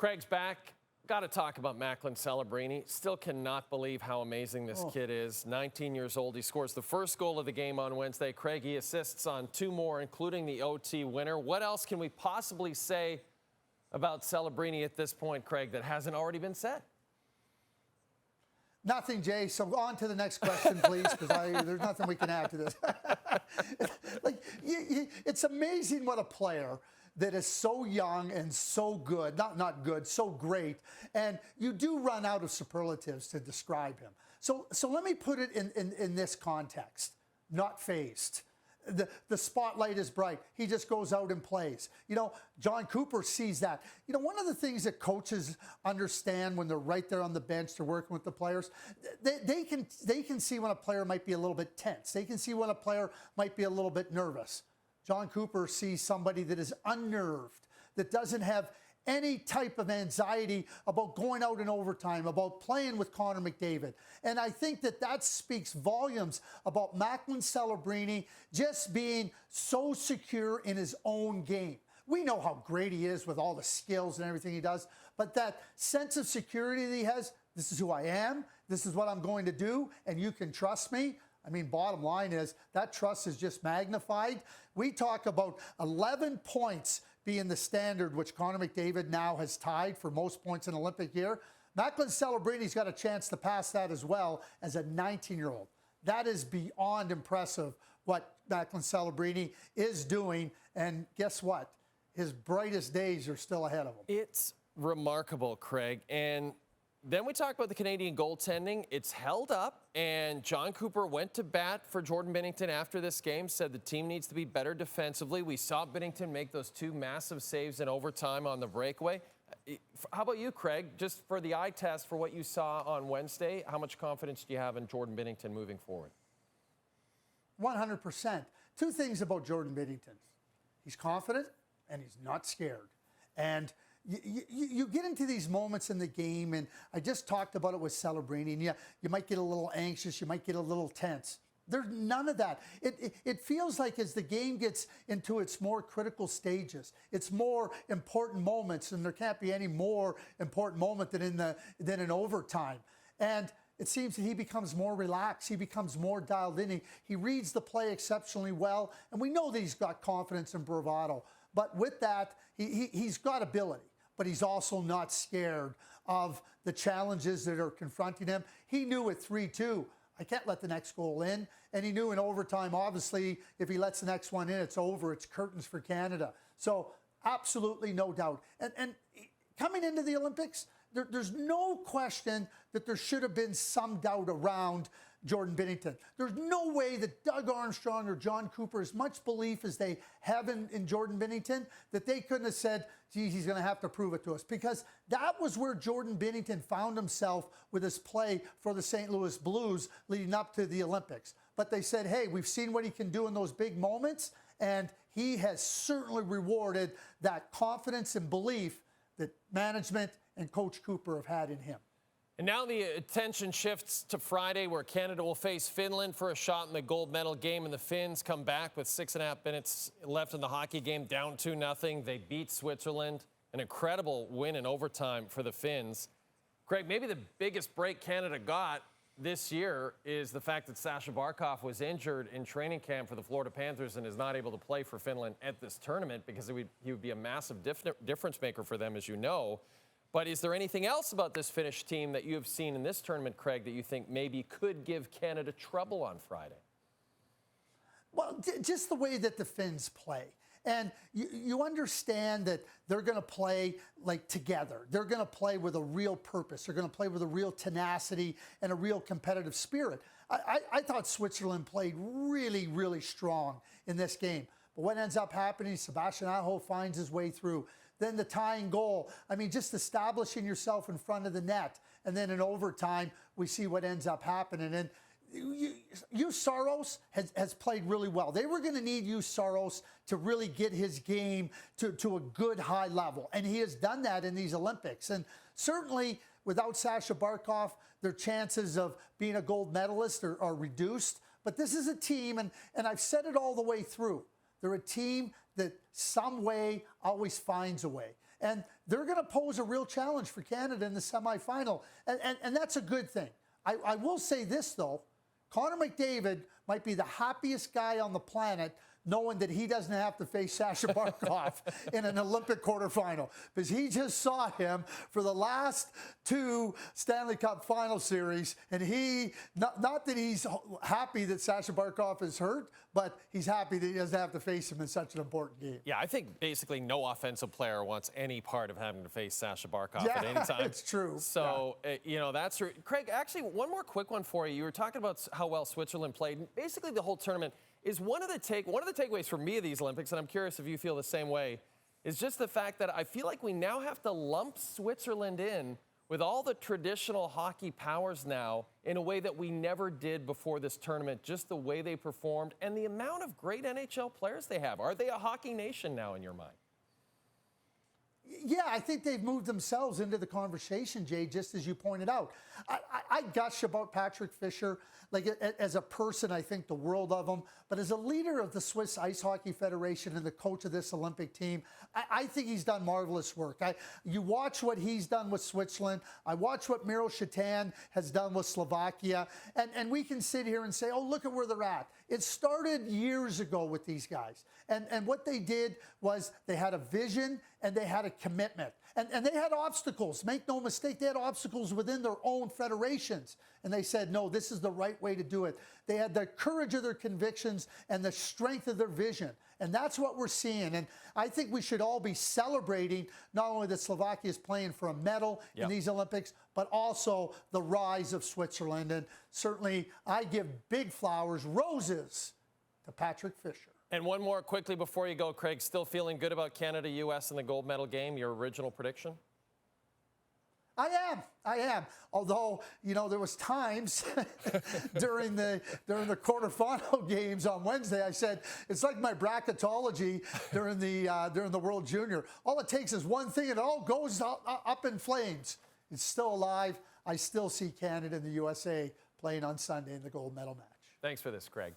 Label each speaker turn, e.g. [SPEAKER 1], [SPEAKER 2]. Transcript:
[SPEAKER 1] Craig's back. Got to talk about Macklin Celebrini. Still cannot believe how amazing this kid is. 19 years old. He scores the first goal of the game on Wednesday. Craig, he assists on 2 more, including the OT winner. What else can we possibly say about Celebrini at this point, Craig, that hasn't already been said?
[SPEAKER 2] Nothing, Jay. So on to the next question, please, because there's nothing we can add to this. It's amazing what a player that is so young and so good, not good, so great, and you do run out of superlatives to describe him. So let me put it in this context. Not fazed. The spotlight is bright. He just goes out and plays. You know, John Cooper sees that. You know, one of the things that coaches understand when they're right there on the bench, they're working with the players, they can see when a player might be a little bit tense. They can see when a player might be a little bit nervous. John Cooper sees somebody that is unnerved, that doesn't have any type of anxiety about going out in overtime, about playing with Connor McDavid. And I think that speaks volumes about Macklin Celebrini just being so secure in his own game. We know how great he is with all the skills and everything he does, but that sense of security that he has, this is who I am, this is what I'm going to do, and you can trust me. I mean, bottom line is that trust is just magnified. We talk about 11 points being the standard, which Connor McDavid now has tied for most points in an Olympic year. Macklin Celebrini's got a chance to pass that as well as a 19-year-old. That is beyond impressive what Macklin Celebrini is doing. And guess what? His brightest days are still ahead of him.
[SPEAKER 1] It's remarkable, Craig. And then we talk about the Canadian goaltending. It's held up, and John Cooper went to bat for Jordan Binnington after this game, said the team needs to be better defensively. We saw Binnington make those 2 massive saves in overtime on the breakaway. How about you, Craig? Just for the eye test for what you saw on Wednesday, how much confidence do you have in Jordan Binnington moving forward?
[SPEAKER 2] 100%. 2 things about Jordan Binnington. He's confident, and he's not scared. And you get into these moments in the game, and I just talked about it with Celebrini, and you might get a little anxious, you might get a little tense. There's none of that. It feels like as the game gets into its more critical stages, it's more important moments, and there can't be any more important moment than in overtime. And it seems that he becomes more relaxed. He becomes more dialed in. He reads the play exceptionally well, and we know that he's got confidence and bravado. But with that, he's got ability, but he's also not scared of the challenges that are confronting him. He knew at 3-2, I can't let the next goal in. And he knew in overtime, obviously, if he lets the next one in, it's over. It's curtains for Canada. So absolutely no doubt. And coming into the Olympics, there's no question that there should have been some doubt around Jordan Binnington. There's no way that Doug Armstrong or John Cooper, as much belief as they have in Jordan Binnington, that they couldn't have said, geez, he's going to have to prove it to us. Because that was where Jordan Binnington found himself with his play for the St. Louis Blues leading up to the Olympics. But they said, hey, we've seen what he can do in those big moments, and he has certainly rewarded that confidence and belief that management and Coach Cooper have had in him.
[SPEAKER 1] And now the attention shifts to Friday, where Canada will face Finland for a shot in the gold medal game, and the Finns come back with 6.5 minutes left in the hockey game, down 2-0. They beat Switzerland. An incredible win in overtime for the Finns. Craig, maybe the biggest break Canada got this year is the fact that Sasha Barkov was injured in training camp for the Florida Panthers and is not able to play for Finland at this tournament, because he would be a massive difference maker for them, as you know. But is there anything else about this Finnish team that you have seen in this tournament, Craig, that you think maybe could give Canada trouble on Friday?
[SPEAKER 2] Well, just the way that the Finns play. And you understand that they're going to play like together. They're going to play with a real purpose. They're going to play with a real tenacity and a real competitive spirit. I thought Switzerland played really, really strong in this game. But what ends up happening, Sebastian Aho finds his way through. Then the tying goal. I mean, just establishing yourself in front of the net. And then in overtime, we see what ends up happening. And Saros has played really well. They were going to need Saros to really get his game to a good high level. And he has done that in these Olympics. And certainly without Sasha Barkov, their chances of being a gold medalist are reduced. But this is a team, and I've said it all the way through. They're a team that some way always finds a way. And they're going to pose a real challenge for Canada in the semifinal. And that's a good thing. I will say this, though. Connor McDavid might be the happiest guy on the planet knowing that he doesn't have to face Sasha Barkov in an Olympic quarterfinal, because he just saw him for the last 2 Stanley Cup final series, and he, not that he's happy that Sasha Barkov is hurt, but he's happy that he doesn't have to face him in such an important game.
[SPEAKER 1] Yeah, I think basically no offensive player wants any part of having to face Sasha Barkov at any time.
[SPEAKER 2] It's true.
[SPEAKER 1] So, that's Craig, actually, one more quick one for you. You were talking about how well Switzerland played. Basically, the whole tournament is one of the takeaways for me of these Olympics, and I'm curious if you feel the same way, is just the fact that I feel like we now have to lump Switzerland in with all the traditional hockey powers now in a way that we never did before this tournament, just the way they performed and the amount of great NHL players they have. Are they a hockey nation now in your mind?
[SPEAKER 2] Yeah, I think they've moved themselves into the conversation, Jay, just as you pointed out. I gush about Patrick Fischer. Like, as a person, I think the world of him. But as a leader of the Swiss Ice Hockey Federation and the coach of this Olympic team, I think he's done marvelous work. You watch what he's done with Switzerland. I watch what Miro Shatan has done with Slovakia. And we can sit here and say, oh, look at where they're at. It started years ago with these guys. And what they did was they had a vision and they had a commitment. And they had obstacles. Make no mistake, they had obstacles within their own federations. And they said, no, this is the right way to do it. They had the courage of their convictions and the strength of their vision. And that's what we're seeing. And I think we should all be celebrating not only that Slovakia is playing for a medal in these Olympics, but also the rise of Switzerland. And certainly I give big flowers, roses, to Patrick Fischer.
[SPEAKER 1] And one more quickly before you go, Craig. Still feeling good about Canada-US in the gold medal game? Your original prediction?
[SPEAKER 2] I am. Although, there was times during the quarterfinal games on Wednesday, I said it's like my bracketology during the World Junior. All it takes is one thing, and it all goes up in flames. It's still alive. I still see Canada and the USA playing on Sunday in the gold medal match.
[SPEAKER 1] Thanks for this, Craig.